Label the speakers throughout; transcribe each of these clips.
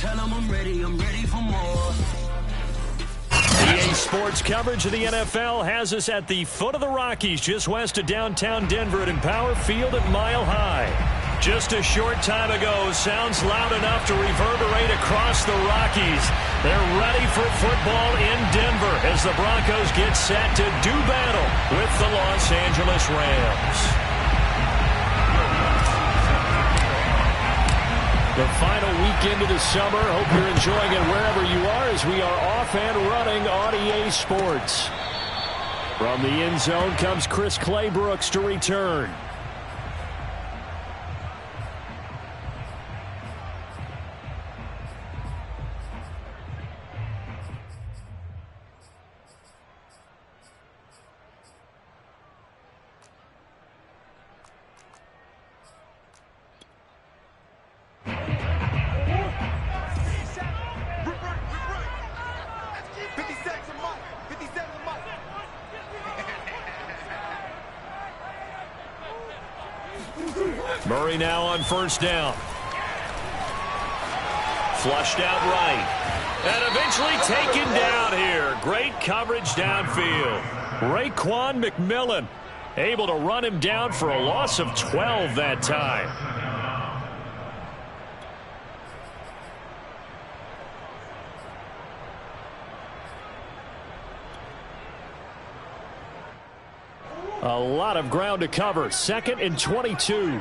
Speaker 1: Tell them I'm ready for more.
Speaker 2: EA Sports coverage of the NFL has us at the foot of the Rockies, just west of downtown Denver at Empower Field at Mile High. Just a short time ago, sounds loud enough to reverberate across the Rockies. They're ready for football in Denver as the Broncos get set to do battle with the Los Angeles Rams. The final weekend of the summer. Hope you're enjoying it wherever you are as we are off and running on EA Sports. From the end zone comes Chris Claybrooks to return. Murray now on first down. Flushed out right. And eventually taken down here. Great coverage downfield. Raekwon McMillan able to run him down for a loss of 12 that time. A lot of ground to cover. 2nd and 22.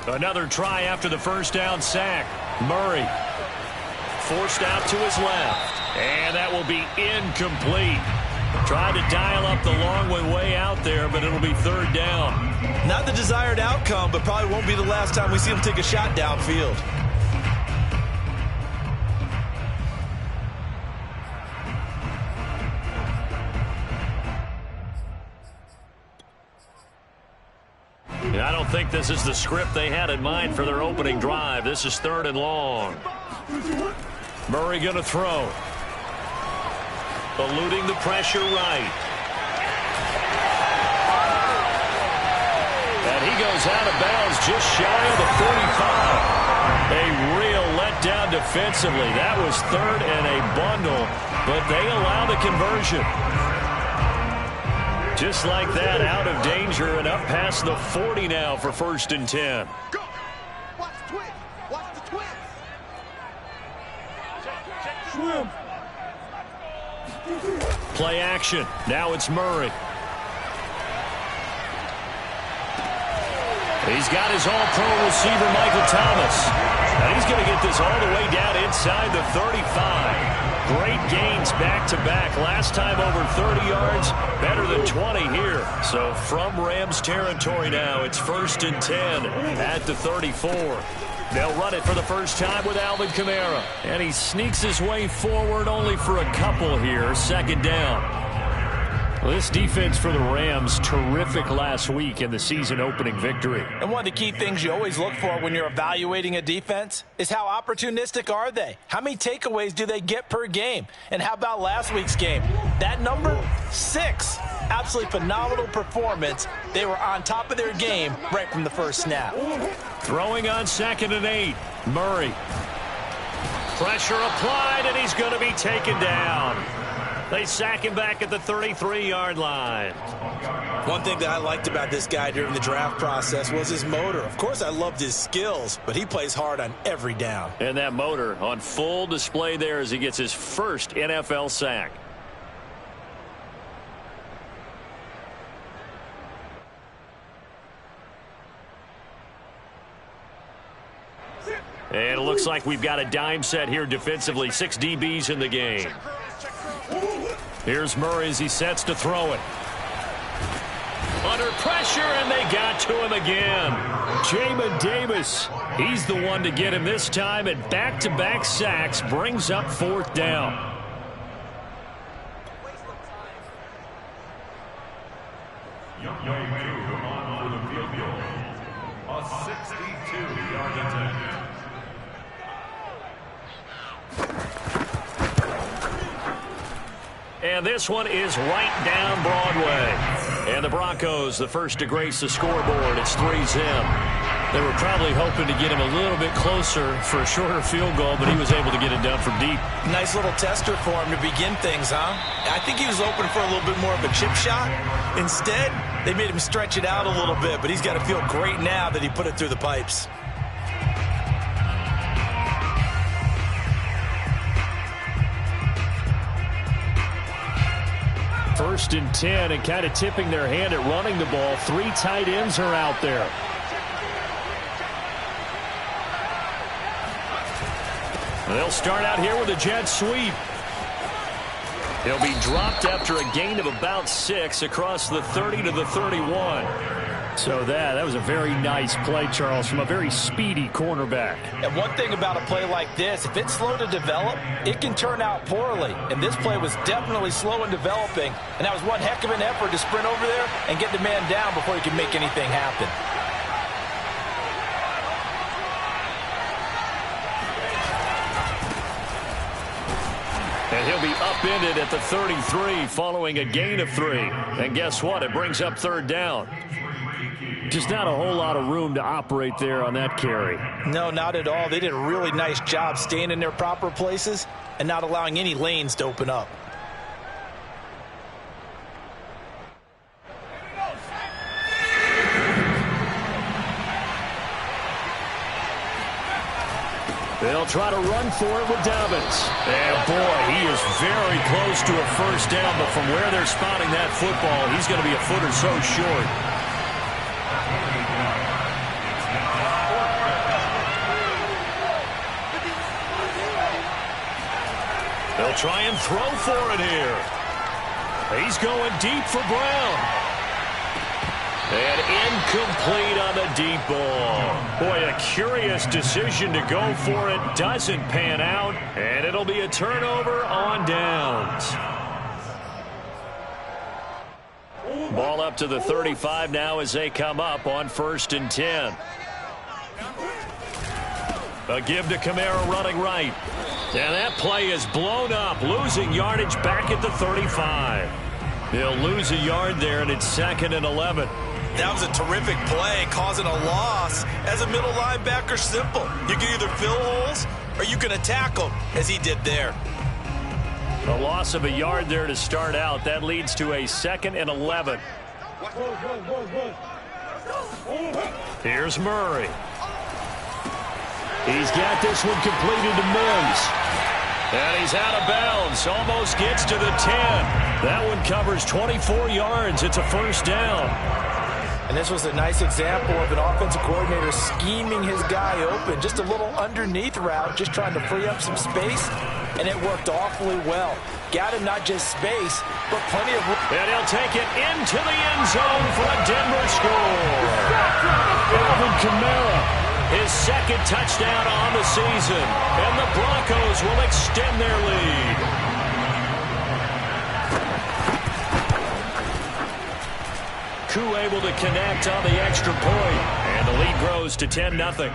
Speaker 2: Another try after the first down sack. Murray forced out to his left. And that will be incomplete. Tried to dial up the long way out there, but it'll be 3rd down.
Speaker 3: Not the desired outcome, but probably won't be the last time we see him take a shot downfield.
Speaker 2: I don't think this is the script they had in mind for their opening drive. This is 3rd and long. Murray going to throw. Eluding the pressure right. And he goes out of bounds just shy of the 45. A real letdown defensively. That was 3rd and a bundle, but they allow the conversion. Just like that, out of danger and up past the 40 now for 1st and 10.
Speaker 4: Go. Watch the twist. Watch the twist.
Speaker 1: Swim.
Speaker 2: Play action. Now it's Murray. He's got his all-pro receiver, Michael Thomas. And he's going to get this all the way down inside the 35. Great gains back-to-back. Last time over 30 yards, better than 20 here. So from Rams territory now, it's 1st and 10 at the 34. They'll run it for the first time with Alvin Kamara. And he sneaks his way forward only for a couple here. 2nd down. Well, this defense for the Rams, terrific last week in the season-opening victory.
Speaker 3: And one of the key things you always look for when you're evaluating a defense is how opportunistic are they? How many takeaways do they get per game? And how about last week's game? That number, 6. Absolutely phenomenal performance. They were on top of their game right from the first snap.
Speaker 2: Throwing on 2nd and 8. Murray. Pressure applied, and he's going to be taken down. They sack him back at the 33-yard line.
Speaker 3: One thing that I liked about this guy during the draft process was his motor. Of course, I loved his skills, but he plays hard on every down.
Speaker 2: And that motor on full display there as he gets his first NFL sack. And it looks like we've got a dime set here defensively. 6 DBs in the game. Here's Murray as he sets to throw it. Under pressure, and they got to him again. Jamin Davis, he's the one to get him this time at back-to-back sacks, brings up 4th down.
Speaker 5: A 62-yard attempt.
Speaker 2: And this one is right down Broadway. And the Broncos, the first to grace the scoreboard. It's 3 zip. They were probably hoping to get him a little bit closer for a shorter field goal, but he was able to get it down from deep.
Speaker 3: Nice little tester for him to begin things, huh? I think he was open for a little bit more of a chip shot. Instead, they made him stretch it out a little bit, but he's got to feel great now that he put it through the pipes.
Speaker 2: First and 10, and kind of tipping their hand at running the ball. 3 tight ends are out there. They'll start out here with a jet sweep. He'll be dropped after a gain of about 6 across the 30 to the 31. So that was a very nice play, Charles, from a very speedy cornerback.
Speaker 3: And one thing about a play like this, if it's slow to develop, it can turn out poorly. And this play was definitely slow in developing. And that was one heck of an effort to sprint over there and get the man down before he could make anything happen.
Speaker 2: And he'll be upended at the 33 following a gain of 3. And guess what? It brings up 3rd down. Just not a whole lot of room to operate there on that carry.
Speaker 3: No, not at all. They did a really nice job staying in their proper places and not allowing any lanes to open up.
Speaker 2: They'll try to run for it with Dobbins. And boy, he is very close to a first down, but from where they're spotting that football, he's going to be a foot or so short. They'll try and throw for it here. He's going deep for Brown. And incomplete on the deep ball. Boy, a curious decision to go for it. Doesn't pan out. And it'll be a turnover on downs. Ball up to the 35 now as they come up on 1st and 10. A give to Kamara running right. And that play is blown up, losing yardage back at the 35. They'll lose a yard there, and it's 2nd and 11.
Speaker 3: That was a terrific play, causing a loss. As a middle linebacker, simple. You can either fill holes or you can attack them, as he did there.
Speaker 2: A loss of a yard there to start out. That leads to a 2nd and 11. Here's Murray. He's got this one completed to Mims. And he's out of bounds. Almost gets to the 10. That one covers 24 yards. It's a first down.
Speaker 3: And this was a nice example of an offensive coordinator scheming his guy open. Just a little underneath route, just trying to free up some space. And it worked awfully well. Got him not just space, but plenty of room.
Speaker 2: And he'll take it into the end zone for a Denver score. Alvin Kamara, his 2nd touchdown on the season. And the Broncos will extend their lead. Koo able to connect on the extra point. And the lead grows to 10-0.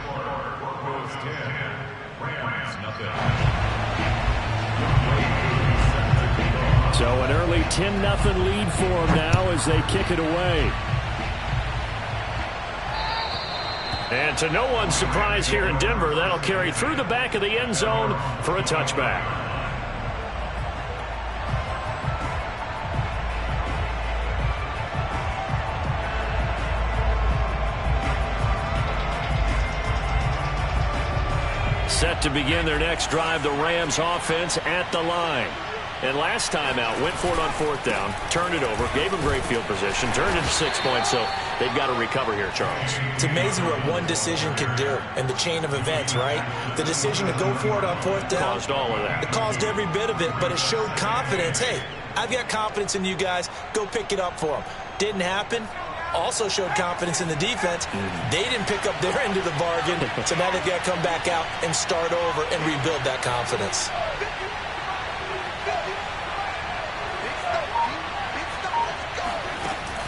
Speaker 2: So an early 10-0 lead for them now as they kick it away. And to no one's surprise here in Denver, that'll carry through the back of the end zone for a touchback. Set to begin their next drive, the Rams offense at the line. And last time out, went for it on 4th down, turned it over, gave them great field position, turned into 6 points, so they've got to recover here, Charles.
Speaker 3: It's amazing what one decision can do in the chain of events, right? The decision to go for it on 4th down.
Speaker 2: Caused all of that.
Speaker 3: It caused every bit of it, but it showed confidence. Hey, I've got confidence in you guys. Go pick it up for them. Didn't happen. Also showed confidence in the defense. They didn't pick up their end of the bargain, so now they've got to come back out and start over and rebuild that confidence.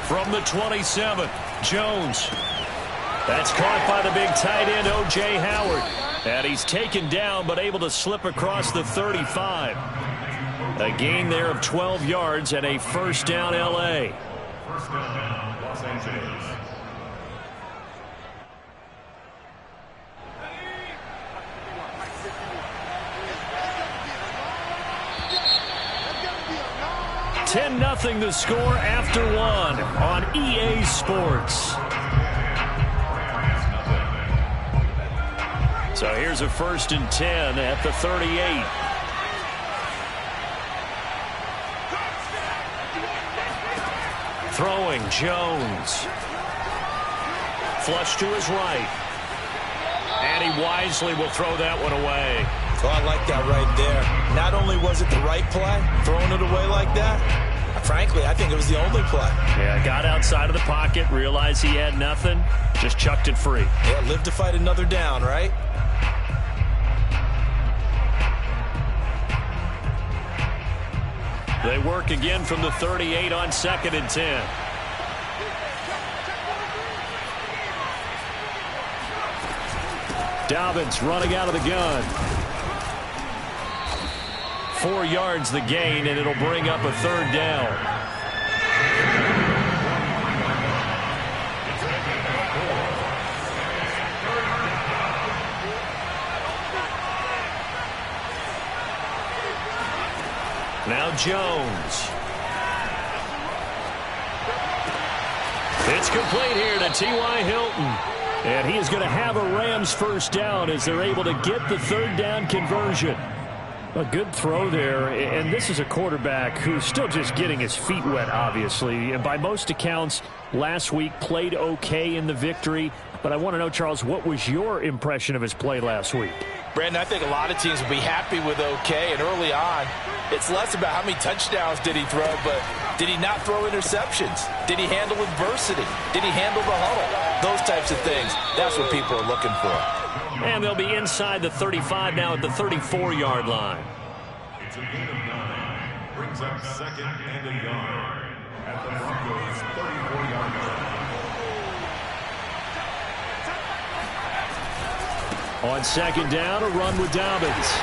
Speaker 2: From the 27, Jones. That's caught by the big tight end, O.J. Howard. And he's taken down, but able to slip across the 35. A gain there of 12 yards and a first down, L.A.
Speaker 5: First down, Los Angeles.
Speaker 2: 10-0 the score after one on EA Sports. So here's a 1st and 10 at the 38. Throwing, Jones. Flush to his right. And he wisely will throw that one away.
Speaker 3: Oh, I like that right there. Not only was it the right play, throwing it away like that, frankly, I think it was the only play.
Speaker 2: Yeah, got outside of the pocket, realized he had nothing, just chucked it free.
Speaker 3: Yeah, live to fight another down, right?
Speaker 2: They work again from the 38 on 2nd and 10. Dobbins running out of the gun. 4 yards the gain, and it'll bring up a 3rd down. Now Jones. It's complete here to T.Y. Hilton. And he is going to have a Rams 1st down as they're able to get the 3rd down conversion. A good throw there, and this is a quarterback who's still just getting his feet wet, obviously. And by most accounts, last week played okay in the victory. But I want to know, Charles, what was your impression of his play last week?
Speaker 3: Brandon, I think a lot of teams will be happy with okay, and early on, it's less about how many touchdowns did he throw, but did he not throw interceptions? Did he handle adversity? Did he handle the huddle? Those types of things, that's what people are looking for.
Speaker 2: And they'll be inside the 35 now at the 34-yard line.
Speaker 5: It's a gain of 9. Brings up 2nd and a yard at the Broncos' 34-yard line.
Speaker 2: On 2nd down, a run with Dobbins.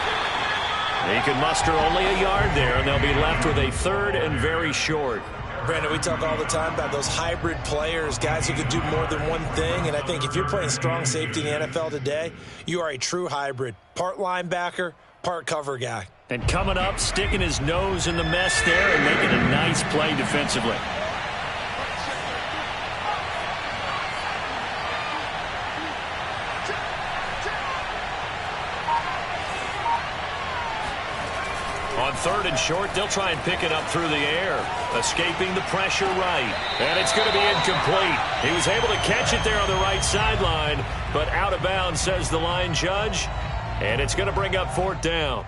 Speaker 2: He can muster only a yard there, and they'll be left with a 3rd and very short.
Speaker 3: Brandon, we talk all the time about those hybrid players, guys who could do more than one thing. And I think if you're playing strong safety in the NFL today, you are a true hybrid. Part linebacker, part cover guy.
Speaker 2: And coming up, sticking his nose in the mess there and making a nice play defensively. On 3rd and short, they'll try and pick it up through the air. Escaping the pressure right. And it's going to be incomplete. He was able to catch it there on the right sideline, but out of bounds, says the line judge. And it's going to bring up 4th down.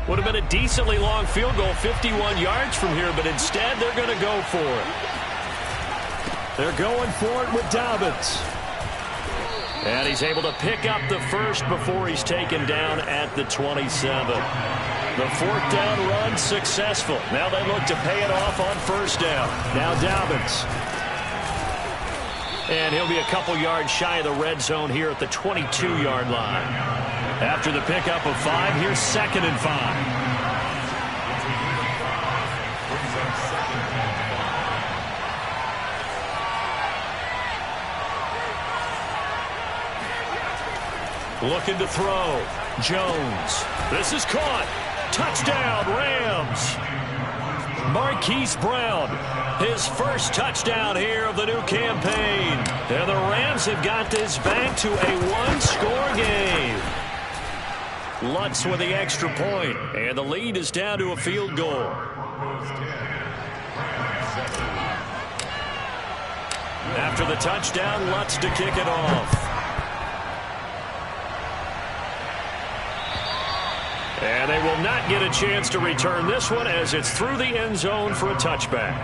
Speaker 2: Would have been a decently long field goal, 51 yards from here, but instead they're going to go for it. They're going for it with Dobbins. And he's able to pick up the 1st before he's taken down at the 27. The 4th down run successful. Now they look to pay it off on 1st down. Now Dobbins. And he'll be a couple yards shy of the red zone here at the 22-yard line. After the pickup of 5, here's 2nd and 5. Looking to throw. Jones. This is caught. Touchdown, Rams. Marquise Brown, his 1st touchdown here of the new campaign. And the Rams have got this back to a 1-score game. Lutz with the extra point, and the lead is down to a field goal. After the touchdown, Lutz to kick it off. And they will not get a chance to return this one as it's through the end zone for a touchback.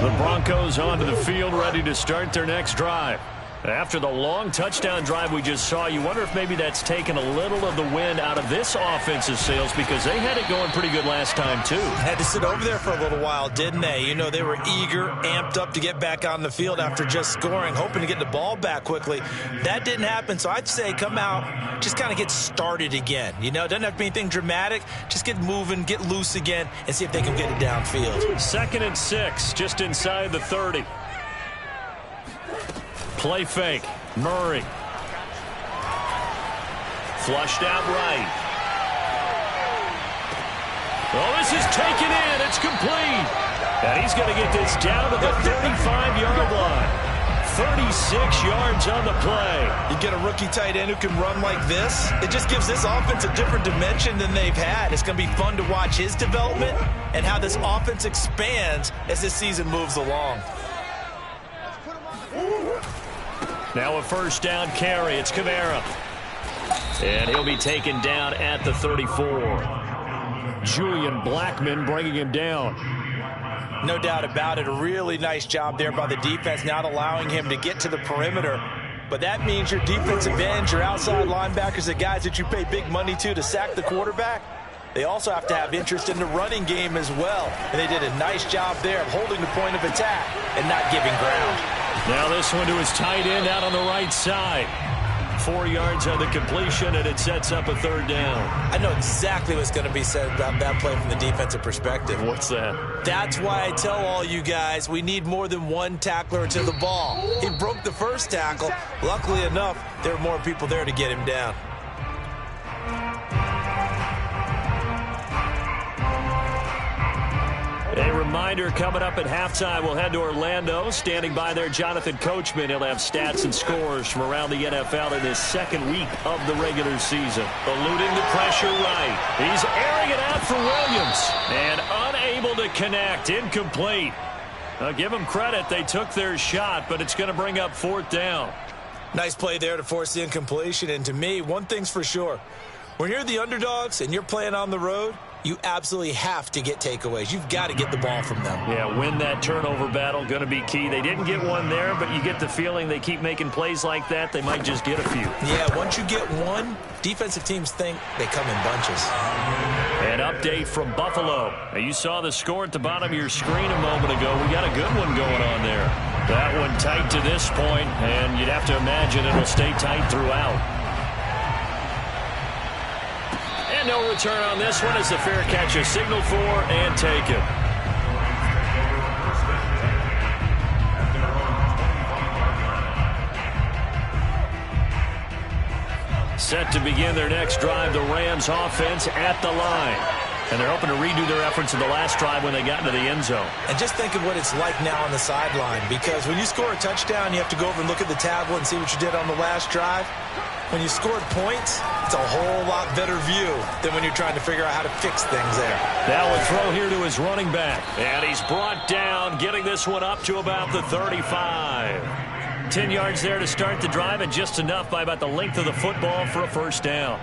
Speaker 2: The Broncos onto the field, ready to start their next drive. After the long touchdown drive we just saw, you wonder if maybe that's taken a little of the wind out of this offensive sails, because they had it going pretty good last time too.
Speaker 3: Had to sit over there for a little while, didn't they? You know, they were eager, amped up to get back on the field after just scoring, hoping to get the ball back quickly. That didn't happen, so I'd say come out, just kind of get started again. You know, it doesn't have to be anything dramatic. Just get moving, get loose again, and see if they can get it downfield.
Speaker 2: 2nd and 6, just inside the 30. Play fake. Murray. Flushed out right. Oh, this is taken in. It's complete. And he's going to get this down to the 35-yard line. 36 yards on the play.
Speaker 3: You get a rookie tight end who can run like this, it just gives this offense a different dimension than they've had. It's going to be fun to watch his development and how this offense expands as this season moves along.
Speaker 2: Now a 1st down carry. It's Kamara. And he'll be taken down at the 34. Julian Blackman bringing him down.
Speaker 3: No doubt about it. A really nice job there by the defense, not allowing him to get to the perimeter. But that means your defensive ends, your outside linebackers, the guys that you pay big money to sack the quarterback, they also have to have interest in the running game as well. And they did a nice job there of holding the point of attack and not giving ground.
Speaker 2: Now this one to his tight end out on the right side. 4 yards on the completion, and it sets up a 3rd down.
Speaker 3: I know exactly what's going to be said about that play from the defensive perspective.
Speaker 2: What's that?
Speaker 3: That's why I tell all you guys we need more than one tackler to the ball. He broke the first tackle. Luckily enough, there were more people there to get him down.
Speaker 2: A reminder, coming up at halftime, we'll head to Orlando. Standing by there, Jonathan Coachman. He'll have stats and scores from around the NFL in his 2nd week of the regular season. Eluding the pressure right. He's airing it out for Williams. And unable to connect. Incomplete. I'll give them credit. They took their shot, but it's going to bring up 4th down.
Speaker 3: Nice play there to force the incompletion. And to me, one thing's for sure. When you're the underdogs and you're playing on the road, you absolutely have to get takeaways. You've got to get the ball from them.
Speaker 2: Yeah, win that turnover battle, going to be key. They didn't get one there, but you get the feeling they keep making plays like that, they might just get a few.
Speaker 3: Yeah, once you get one, defensive teams think they come in bunches.
Speaker 2: An update from Buffalo. Now, you saw the score at the bottom of your screen a moment ago. We got a good one going on there. That one tight to this point, and you'd have to imagine it'll stay tight throughout. And no return on this one as the fair catch is signaled for and taken. Set to begin their next drive, the Rams offense at the line. And they're hoping to redo their efforts in the last drive when they got into the end zone.
Speaker 3: And just think of what it's like now on the sideline, because when you score a touchdown, you have to go over and look at the tablet and see what you did on the last drive. When you scored points, it's a whole lot better view than when you're trying to figure out how to fix things there.
Speaker 2: Now a throw here to his running back. And he's brought down, getting this one up to about the 35. 10 yards there to start the drive, and just enough by about the length of the football for a 1st down.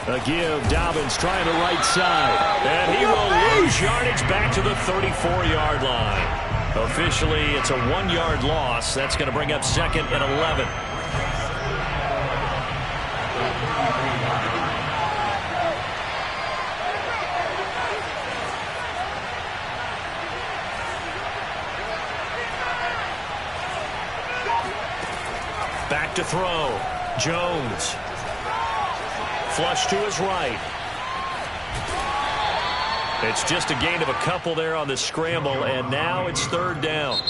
Speaker 2: A give, Dobbins trying the right side. And he will lose yardage back to the 34-yard line. Officially, it's a 1-yard loss. That's going to bring up 2nd and 11. Back to throw. Jones. Flush to his right. It's just a gain of a couple there on the scramble, and now it's 3rd down.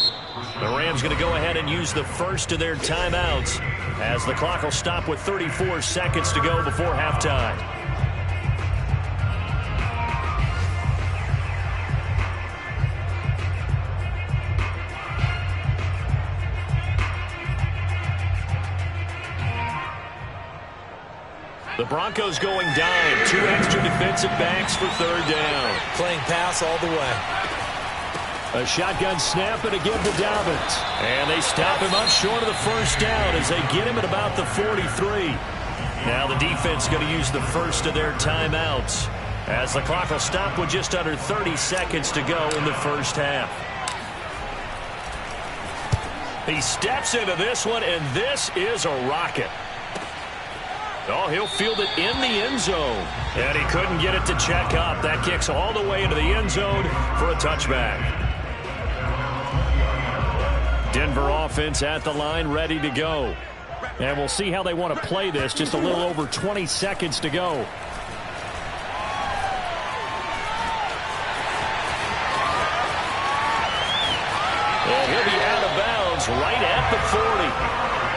Speaker 2: The Rams going to go ahead and use the first of their timeouts as the clock will stop with 34 seconds to go before halftime. The Broncos going dime. 2 extra defensive backs for 3rd down.
Speaker 3: Playing pass all the way.
Speaker 2: A shotgun snap and a give to Dobbins. And they stop him up short of the 1st down as they get him at about the 43. Now the defense going to use the first of their timeouts. as the clock will stop with just under 30 seconds to go in the first half. He steps into this one, and this is a rocket. Oh, he'll field it in the end zone. And he couldn't get it to check up. That kicks all the way into the end zone for a touchback. Denver offense at the line, ready to go. And we'll see how they want to play this. Just a little over 20 seconds to go. And he'll be out of bounds right at the 40.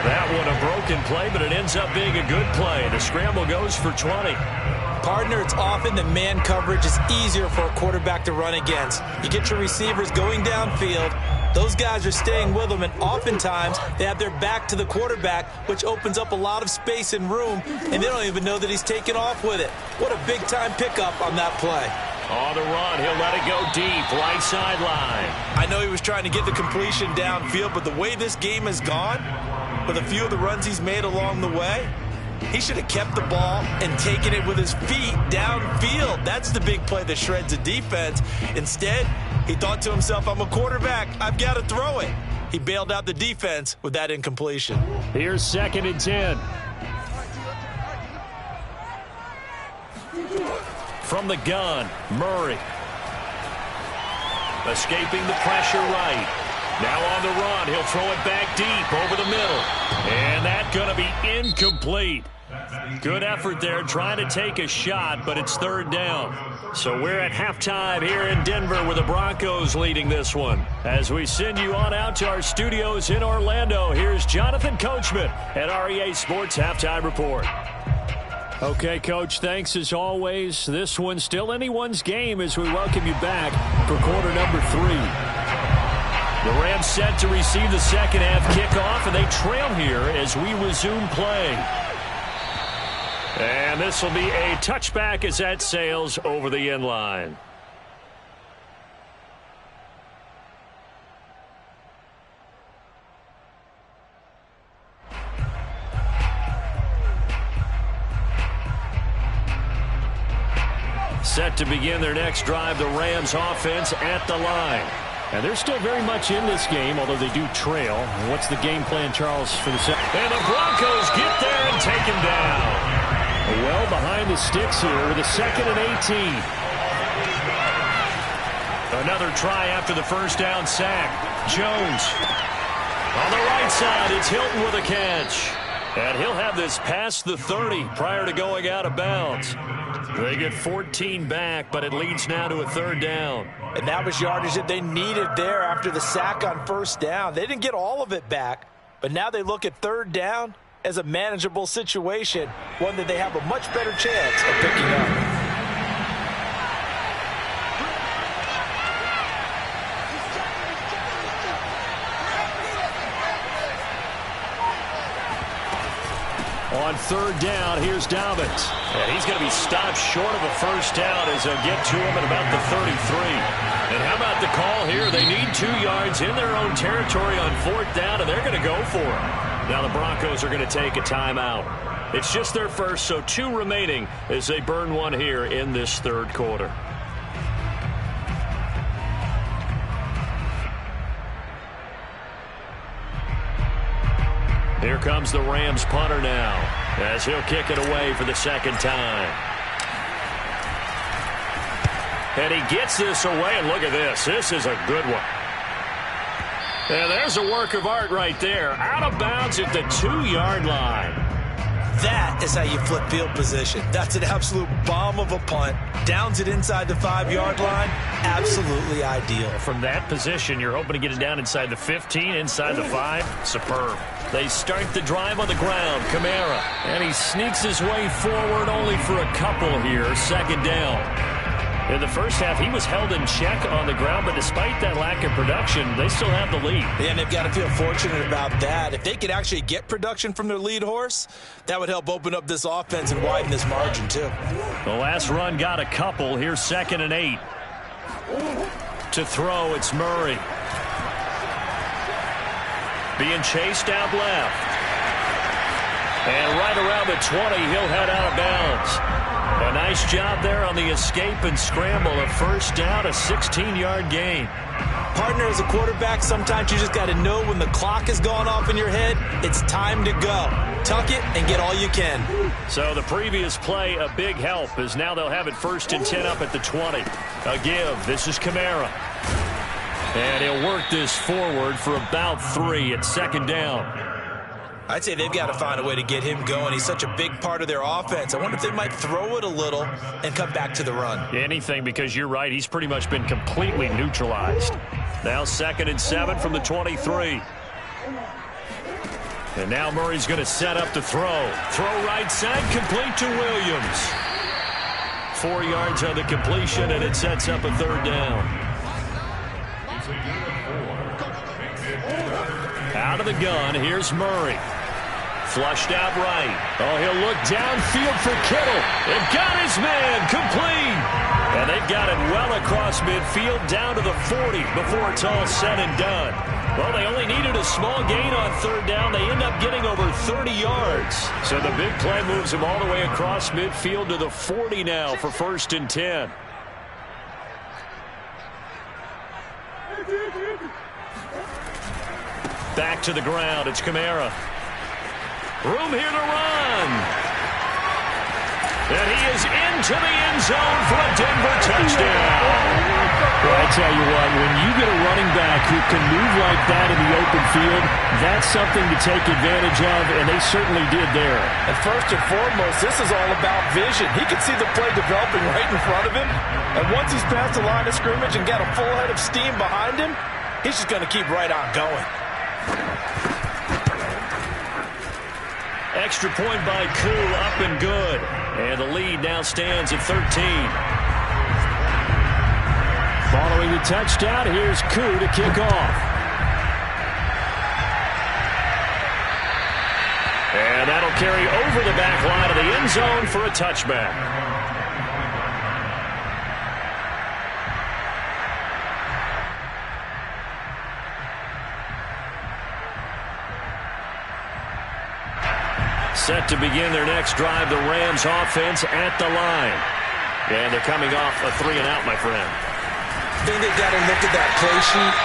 Speaker 2: That one a broken play, but it ends up being a good play. The scramble goes for 20.
Speaker 3: Partner, it's often that man coverage is easier for a quarterback to run against. You get your receivers going downfield. Those guys are staying with them, and oftentimes they have their back to the quarterback, which opens up a lot of space and room, and they don't even know that he's taken off with it. What a big-time pickup on that play.
Speaker 2: On the run, he'll let it go deep, right sideline.
Speaker 3: I know he was trying to get the completion downfield, but the way this game has gone, with a few of the runs he's made along the way, he should have kept the ball and taken it with his feet downfield. That's the big play that shreds a defense. Instead, he thought to himself, I'm a quarterback, I've got to throw it. He bailed out the defense with that incompletion.
Speaker 2: Here's 2nd and 10. From the gun, Murray. Escaping the pressure right. Now on the run, he'll throw it back deep over the middle. And that's going to be incomplete. Good effort there trying to take a shot, but it's 3rd down. So we're at halftime here in Denver with the Broncos leading this one. As we send you on out to our studios in Orlando, here's Jonathan Coachman at REA Sports Halftime Report. Okay, Coach, thanks as always. This one's still anyone's game as we welcome you back for quarter number 3. The Rams set to receive the second half kickoff, and they trail here as we resume play. And this will be a touchback as that sails over the end line. Set to begin their next drive, the Rams offense at the line. And they're still very much in this game, although they do trail. What's the game plan, Charles, for the second? And the Broncos get there and take him down. Well behind the sticks here with a 2nd and 18. Another try after the first down sack. Jones. On the right side, it's Hilton with a catch. And he'll have this past the 30 prior to going out of bounds. They get 14 back, but it leads now to a 3rd down.
Speaker 3: And that was yardage that they needed there after the sack on 1st down. They didn't get all of it back, but now they look at 3rd down as a manageable situation, one that they have a much better chance of picking up.
Speaker 2: On 3rd down, here's Dobbins. And he's going to be stopped short of a first down as they'll get to him at about the 33. And how about the call here? They need 2 yards in their own territory on 4th down, and they're going to go for it. Now the Broncos are going to take a timeout. It's just their first, so 2 remaining as they burn one here in this 3rd quarter. Here comes the Rams punter now as he'll kick it away for the 2nd time. And he gets this away, and look at this. This is a good one. And there's a work of art right there. Out of bounds at the 2-yard line.
Speaker 3: That is how you flip field position. That's an absolute bomb of a punt. Downs it inside the 5-yard line. Absolutely ideal.
Speaker 2: From that position, you're hoping to get it down inside the 15, inside the 5. Superb. They start the drive on the ground. Kamara. And he sneaks his way forward only for a couple here. 2nd down. In the first half, he was held in check on the ground, but despite that lack of production, they still have the lead.
Speaker 3: Yeah, and they've got to feel fortunate about that. If they could actually get production from their lead horse, that would help open up this offense and widen this margin, too.
Speaker 2: The last run got a couple. Here's 2nd and 8. To throw, it's Murray. Being chased out left. And right around the 20, he'll head out of bounds. A nice job there on the escape and scramble. A first down, a 16-yard gain.
Speaker 3: Partner, as a quarterback, sometimes you just got to know when the clock has gone off in your head, it's time to go. Tuck it and get all you can.
Speaker 2: So the previous play, a big help, as now they'll have it 1st and 10 up at the 20. A give. This is Kamara. And he'll work this forward for about 3 at 2nd down.
Speaker 3: I'd say they've got to find a way to get him going. He's such a big part of their offense. I wonder if they might throw it a little and come back to the run.
Speaker 2: Anything, because you're right. He's pretty much been completely neutralized. Now 2nd and 7 from the 23. And now Murray's going to set up to throw. Throw right side, complete to Williams. 4 yards on the completion, and it sets up a 3rd down. Out of the gun, here's Murray. Flushed out right. Oh, he'll look downfield for Kittle. They've got his man complete. And they've got it well across midfield down to the 40 before it's all said and done. Well, they only needed a small gain on 3rd down. They end up getting over 30 yards. So the big play moves them all the way across midfield to the 40 now for 1st and 10. Back to the ground. It's Kamara. Room here to run. And he is into the end zone for a Denver touchdown. Well, I tell you what, when you get a running back who can move like that in the open field, that's something to take advantage of, and they certainly did there.
Speaker 3: And first and foremost, this is all about vision. He can see the play developing right in front of him. And once he's past the line of scrimmage and got a full head of steam behind him, he's just going to keep right on going.
Speaker 2: Extra point by Koo, up and good. And the lead now stands at 13. Following the touchdown, here's Koo to kick off. And that'll carry over the back line of the end zone for a touchback. Set to begin their next drive, the Rams offense at the line. And they're coming off a 3-and-out, my friend.
Speaker 3: I think they've got to look at that play sheet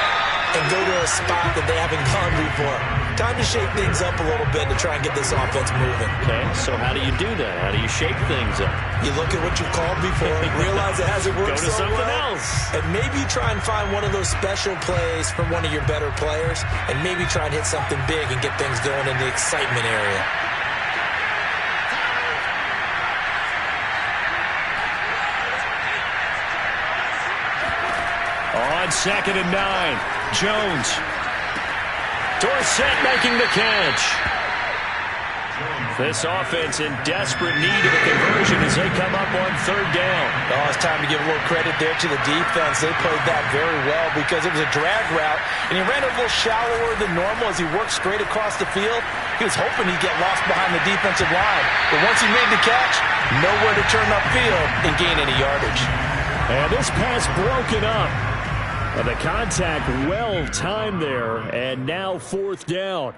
Speaker 3: and go to a spot that they haven't gone before. Time to shake things up a little bit to try and get this offense moving.
Speaker 2: Okay, so how do you do that? How do you shake things up?
Speaker 3: You look at what you've called before, realize it hasn't worked
Speaker 2: so well. Go to something else.
Speaker 3: And maybe try and find one of those special plays from one of your better players, and maybe try and hit something big and get things going in the excitement area.
Speaker 2: On 2nd and 9, Jones. Dorsett making the catch. This offense in desperate need of a conversion as they come up on 3rd down.
Speaker 3: Oh, it's time to give a little credit there to the defense. They played that very well because it was a drag route, and he ran a little shallower than normal as he worked straight across the field. He was hoping he'd get lost behind the defensive line, but once he made the catch, nowhere to turn upfield and gain any yardage.
Speaker 2: And this pass broken up. The contact well timed there, and now 4th down.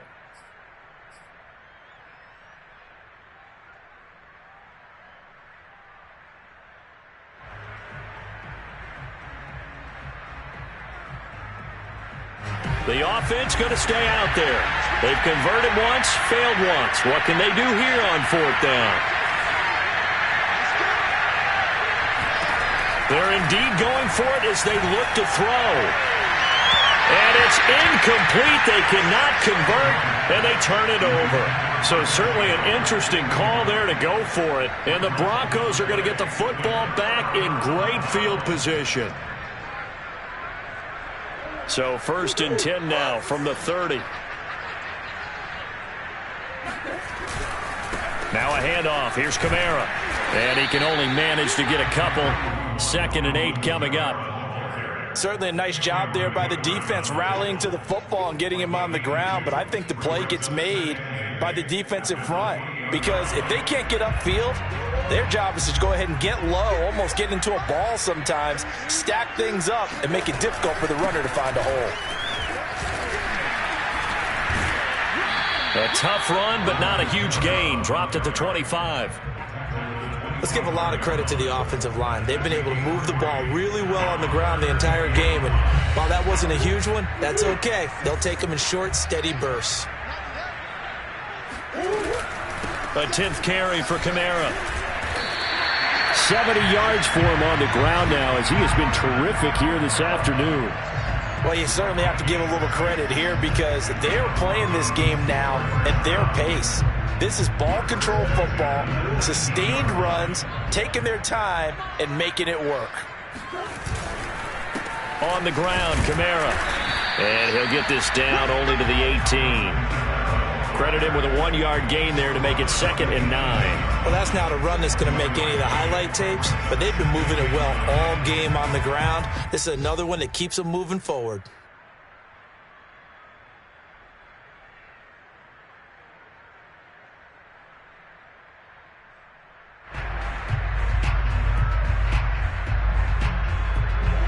Speaker 2: The offense going to stay out there. They've converted once, failed once. What can they do here on 4th down? They're indeed going for it as they look to throw. And it's incomplete. They cannot convert, and they turn it over. So certainly an interesting call there to go for it. And the Broncos are going to get the football back in great field position. So 1st and 10 now from the 30. Now a handoff. Here's Kamara. And he can only manage to get a couple. 2nd and 8 coming up.
Speaker 3: Certainly a nice job there by the defense rallying to the football and getting him on the ground. But I think the play gets made by the defensive front. Because if they can't get upfield, their job is to go ahead and get low, almost get into a ball sometimes, stack things up, and make it difficult for the runner to find a hole.
Speaker 2: A tough run, but not a huge gain. Dropped at the 25.
Speaker 3: Let's give a lot of credit to the offensive line. They've been able to move the ball really well on the ground the entire game, and while that wasn't a huge one, that's okay. They'll take them in short, steady bursts.
Speaker 2: A 10th carry for Kamara. 70 yards for him on the ground now as he has been terrific here this afternoon.
Speaker 3: Well, you certainly have to give a little credit here because they're playing this game now at their pace. This is ball control football, sustained runs, taking their time, and making it work.
Speaker 2: On the ground, Kamara. And he'll get this down only to the 18. Credit him with a 1-yard gain there to make it 2nd and 9.
Speaker 3: Well, that's not a run that's going to make any of the highlight tapes, but they've been moving it well all game on the ground. This is another one that keeps them moving forward.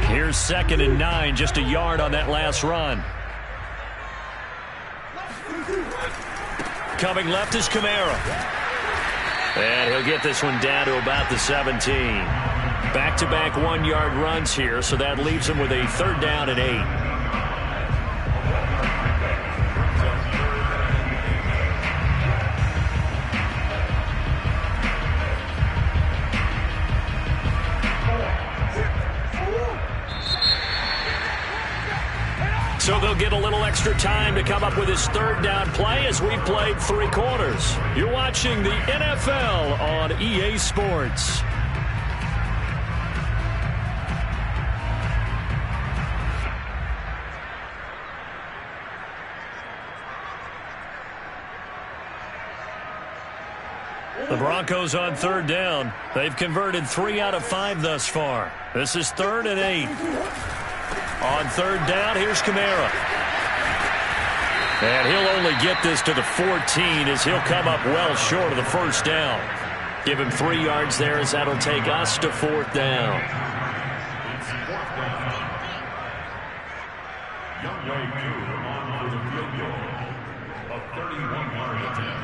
Speaker 2: Here's 2nd and 9, just a yard on that last run. Coming left is Kamara. And he'll get this one down to about the 17. Back-to-back 1-yard runs here, so that leaves him with a 3rd down and 8. So they'll get a little extra time to come up with his 3rd down play as we've played 3 quarters. You're watching the NFL on EA Sports. The Broncos on 3rd down. They've converted 3 out of 5 thus far. This is 3rd and 8. On 3rd down, here's Kamara. And he'll only get this to the 14 as he'll come up well short of the 1st down. Give him 3 yards there as that'll take us to 4th down.
Speaker 5: It's 4th down. Young Wei Koo on for the field goal. A 31-yard attempt.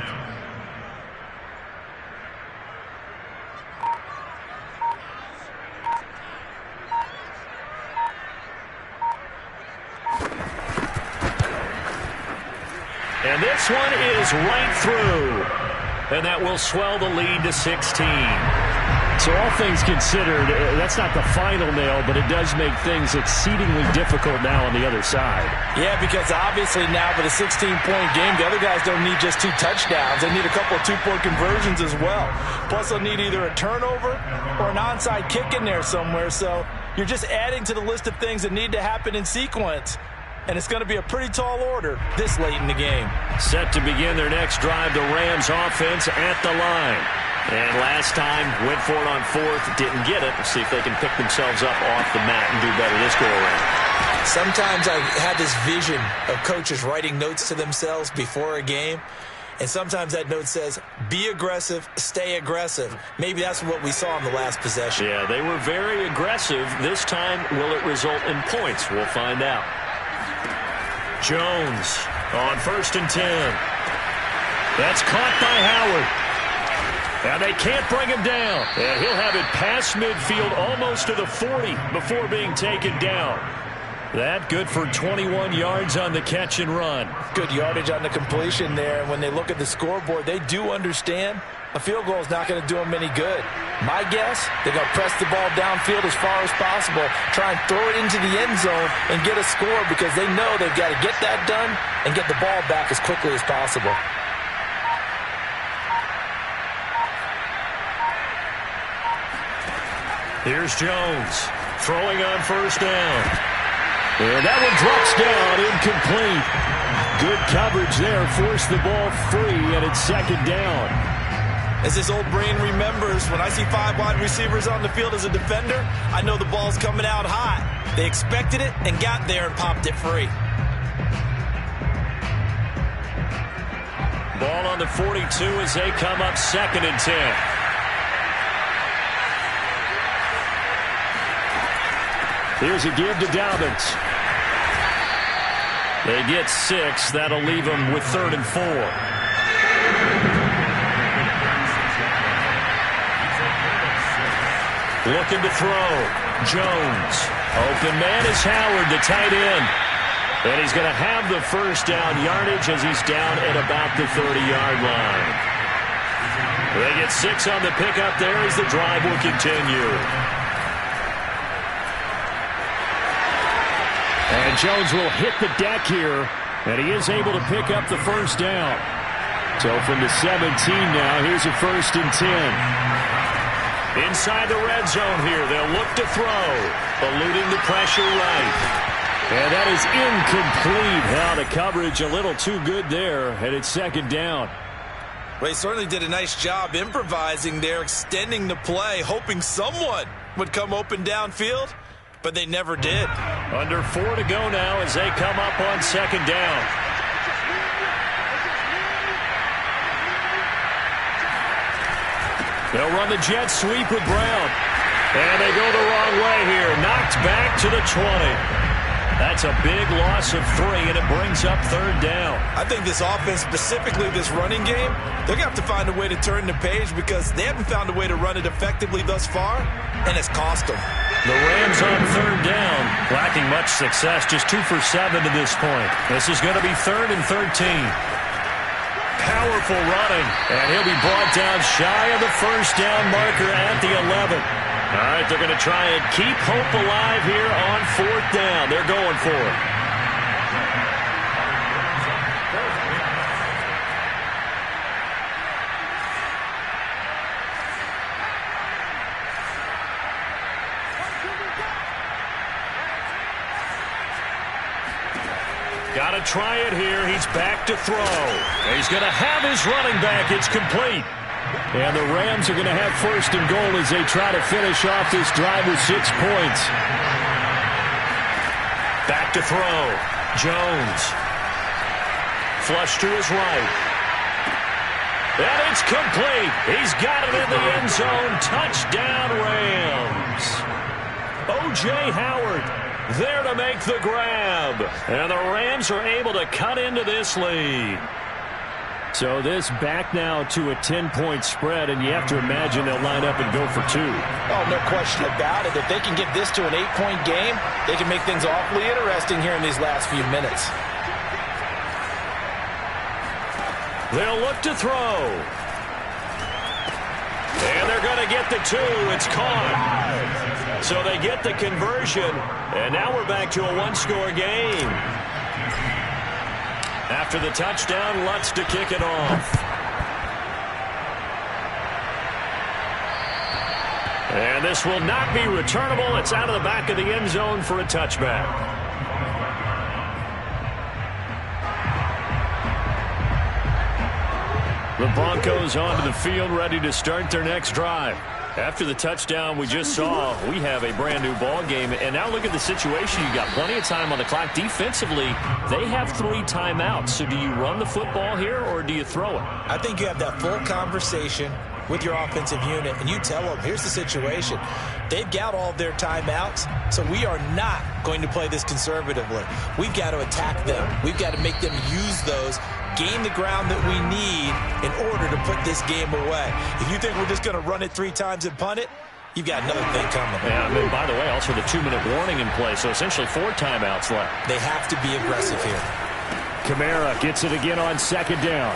Speaker 2: And this one is right through. And that will swell the lead to 16. So all things considered, that's not the final nail, but it does make things exceedingly difficult now on the other side.
Speaker 3: Yeah, because obviously now with a 16-point game, the other guys don't need just 2 touchdowns. They need a couple of 2-point conversions as well. Plus, they'll need either a turnover or an onside kick in there somewhere. So you're just adding to the list of things that need to happen in sequence. And it's going to be a pretty tall order this late in the game.
Speaker 2: Set to begin their next drive, the Rams offense at the line. And last time, went for it on 4th, didn't get it. We'll see if they can pick themselves up off the mat and do better this go-around.
Speaker 3: Sometimes I have this vision of coaches writing notes to themselves before a game. And sometimes that note says, be aggressive, stay aggressive. Maybe that's what we saw in the last possession.
Speaker 2: Yeah, they were very aggressive. This time, will it result in points? We'll find out. Jones on 1st and 10. That's caught by Howard. And they can't bring him down. And he'll have it past midfield almost to the 40 before being taken down. That good for 21 yards on the catch and run.
Speaker 3: Good yardage on the completion there. And when they look at the scoreboard, they do understand a field goal is not going to do them any good. My guess, they're going to press the ball downfield as far as possible, try and throw it into the end zone and get a score because they know they've got to get that done and get the ball back as quickly as possible.
Speaker 2: Here's Jones throwing on 1st down. And that one drops down, incomplete. Good coverage there, forced the ball free, and it's 2nd down.
Speaker 3: As his old brain remembers, when I see 5 wide receivers on the field as a defender, I know the ball's coming out hot. They expected it and got there and popped it free.
Speaker 2: Ball on the 42 as they come up 2nd and 10. Here's a give to Dobbins. They get 6. That'll leave them with 3rd and 4. Looking to throw. Jones. Open man is Howard, the tight end. And he's going to have the first down yardage as he's down at about the 30-yard line. They get 6 on the pickup there as the drive will continue. And Jones will hit the deck here, and he is able to pick up the first down. So from the 17 now, here's a 1st and 10. Inside the red zone here, they'll look to throw, eluding the pressure right. And that is incomplete. Now the coverage a little too good there, and it's 2nd down.
Speaker 3: Well, he certainly did a nice job improvising there, extending the play, hoping someone would come open downfield, but they never did.
Speaker 2: Under 4 to go now as they come up on 2nd down. They'll run the jet sweep with Brown. And they go the wrong way here. Knocked back to the 20. That's a big loss of 3, and it brings up 3rd down.
Speaker 3: I think this offense, specifically this running game, they're going to have to find a way to turn the page because they haven't found a way to run it effectively thus far, and it's cost them.
Speaker 2: The Rams on 3rd down, lacking much success, just 2 for 7 to this point. This is going to be 3rd and 13. Powerful running, and he'll be brought down shy of the first down marker at the 11. All right, they're going to try and keep hope alive here on 4th down. They're going for it. Got to try it here. He's back to throw. He's going to have his running back. It's complete. And the Rams are going to have 1st and goal as they try to finish off this drive with 6 points. Back to throw. Jones. Flush to his right. And it's complete. He's got it in the end zone. Touchdown, Rams. O.J. Howard there to make the grab. And the Rams are able to cut into this lead. So this back now to a 10-point spread, and you have to imagine they'll line up and go for 2.
Speaker 3: Oh, no question about it. If they can get this to an 8-point game, they can make things awfully interesting here in these last few minutes.
Speaker 2: They'll look to throw. And they're going to get the 2. It's caught. So they get the conversion, and now we're back to a 1-score game. After the touchdown, Lutz to kick it off. And this will not be returnable. It's out of the back of the end zone for a touchback. The Broncos onto the field, ready to start their next drive. After the touchdown we just saw, we have a brand-new ball game. And now look at the situation. You got plenty of time on the clock. Defensively, they have 3 timeouts. So do you run the football here or do you throw it?
Speaker 3: I think you have that full conversation with your offensive unit, and you tell them, here's the situation. They've got all of their timeouts, so we are not going to play this conservatively. We've got to attack them. We've got to make them use those, gain the ground that we need in order to put this game away. If you think we're just going to run it 3 times and punt it, you've got another thing coming.
Speaker 2: Yeah, and by the way, also the 2-minute warning in play, so essentially 4 timeouts left.
Speaker 3: They have to be aggressive here.
Speaker 2: Kamara gets it again on 2nd down.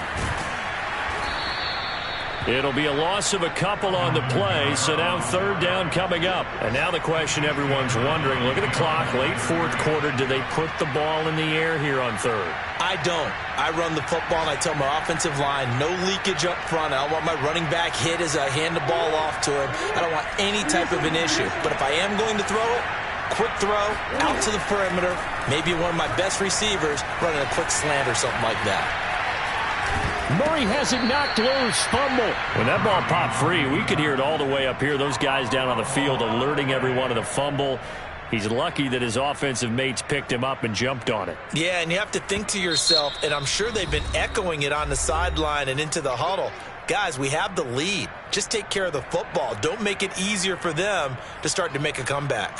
Speaker 2: It'll be a loss of a couple on the play, so now 3rd down coming up. And now the question everyone's wondering, look at the clock, late 4th quarter, do they put the ball in the air here on 3rd?
Speaker 3: I don't. I run the football, and I tell my offensive line, no leakage up front. I don't want my running back hit as I hand the ball off to him. I don't want any type of an issue. But if I am going to throw it, quick throw, out to the perimeter, maybe one of my best receivers running a quick slant or something like that.
Speaker 2: Murray has it knocked loose. Fumble. When that ball popped free, we could hear it all the way up here. Those guys down on the field alerting everyone of the fumble. He's lucky that his offensive mates picked him up and jumped on it. Yeah, and you have to think to yourself, and I'm sure they've been echoing it on the sideline and into the huddle. Guys, we have the lead. Just take care of the football. Don't make it easier for them to start to make a comeback.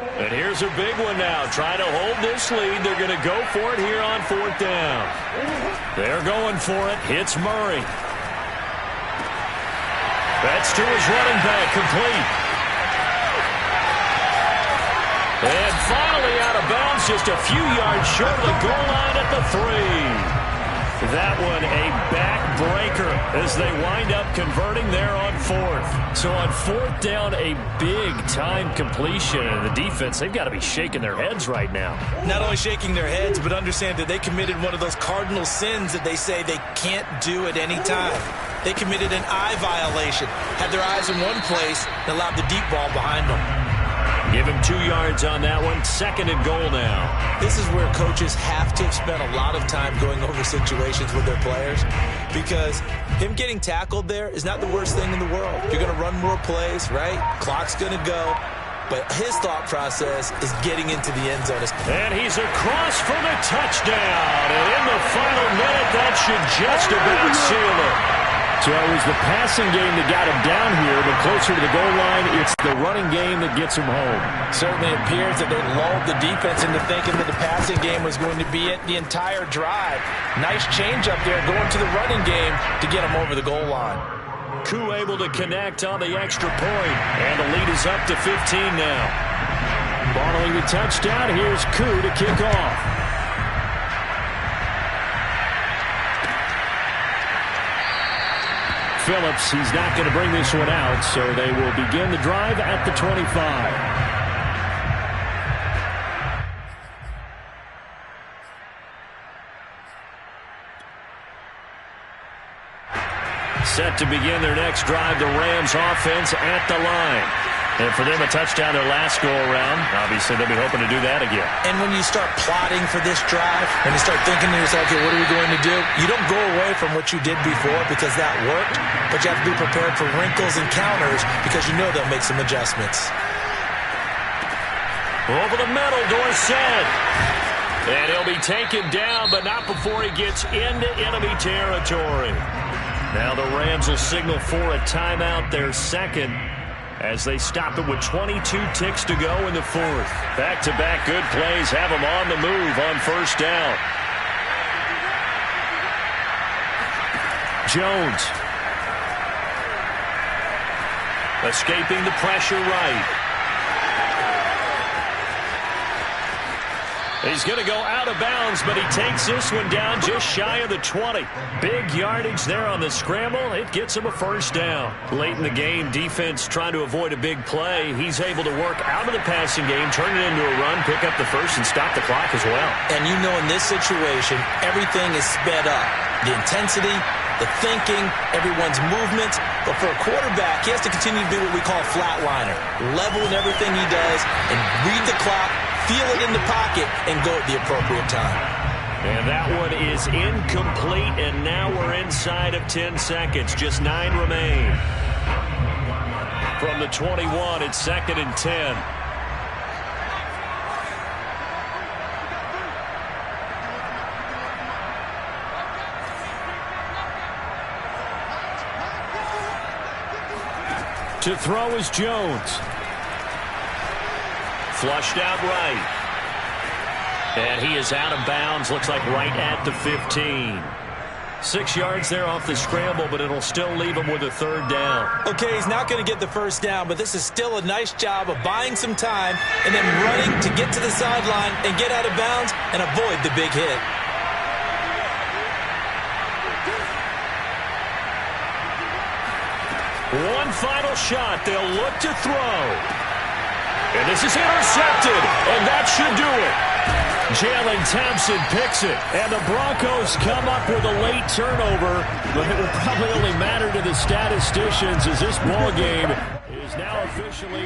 Speaker 2: And here's Here's a big one now. Trying to hold this lead. They're going to go for it here on 4th down. They're going for it. Hits Murray. That's to his running back. Complete. And finally out of bounds, just a few yards short of the goal line at the 3. That one a backbreaker as they wind up converting there on 4th. So on 4th down, a big-time completion. And the defense, they've got to be shaking their heads right now. Not only shaking their heads, but understand that they committed one of those cardinal sins that they say they can't do at any time. They committed an eye violation, had their eyes in one place, and allowed the deep ball behind them. Give him 2 yards on that one. 2nd and goal now. This is where coaches have to have spent a lot of time going over situations with their players, because him getting tackled there is not the worst thing in the world. You're going to run more plays, right? Clock's going to go. But his thought process is getting into the end zone. And he's across for the touchdown. And in the final minute, that should just about seal it. So it was the passing game that got him down here, but closer to the goal line, it's the running game that gets him home. Certainly appears that they lulled the defense into thinking that the passing game was going to be it the entire drive. Nice change up there going to the running game to get him over the goal line. Koo able to connect on the extra point, and the lead is up to 15 now. Following the touchdown, here's Koo to kick off. Phillips, he's not going to bring this one out, so they will begin the drive at the 25. Set to begin their next drive, the Rams offense at the line. And for them, a touchdown their last go-around. Obviously, they'll be hoping to do that again. And when you start plotting for this drive, when you start thinking to yourself, okay, what are we going to do? You don't go away from what you did before because that worked, but you have to be prepared for wrinkles and counters because you know they'll make some adjustments. Over the middle, Dorsett. And he'll be taken down, but not before he gets into enemy territory. Now the Rams will signal for a timeout, their second, as they stop it with 22 ticks to go in the 4th. Back-to-back good plays have them on the move on 1st down. Jones. Escaping the pressure right. He's going to go out of bounds, but he takes this one down just shy of the 20. Big yardage there on the scramble. It gets him a 1st down. Late in the game, defense trying to avoid a big play. He's able to work out of the passing game, turn it into a run, pick up the 1st, and stop the clock as well. And you know in this situation, everything is sped up. The intensity, the thinking, everyone's movements. But for a quarterback, he has to continue to do what we call a flatliner. Level in everything he does and read the clock, feel it in the pocket, and go at the appropriate time. And that one is incomplete, and now we're inside of 10 seconds. Just 9 remain. From the 21, it's 2nd and 10. To throw is Jones. Flushed out right. And he is out of bounds, looks like right at the 15. 6 yards there off the scramble, but it'll still leave him with a 3rd down. Okay, he's not going to get the 1st down, but this is still a nice job of buying some time and then running to get to the sideline and get out of bounds and avoid the big hit. One final shot. They'll look to throw. And this is intercepted, and that should do it. Jalen Thompson picks it, and the Broncos come up with a late turnover, but it will probably only matter to the statisticians as this ball game is now officially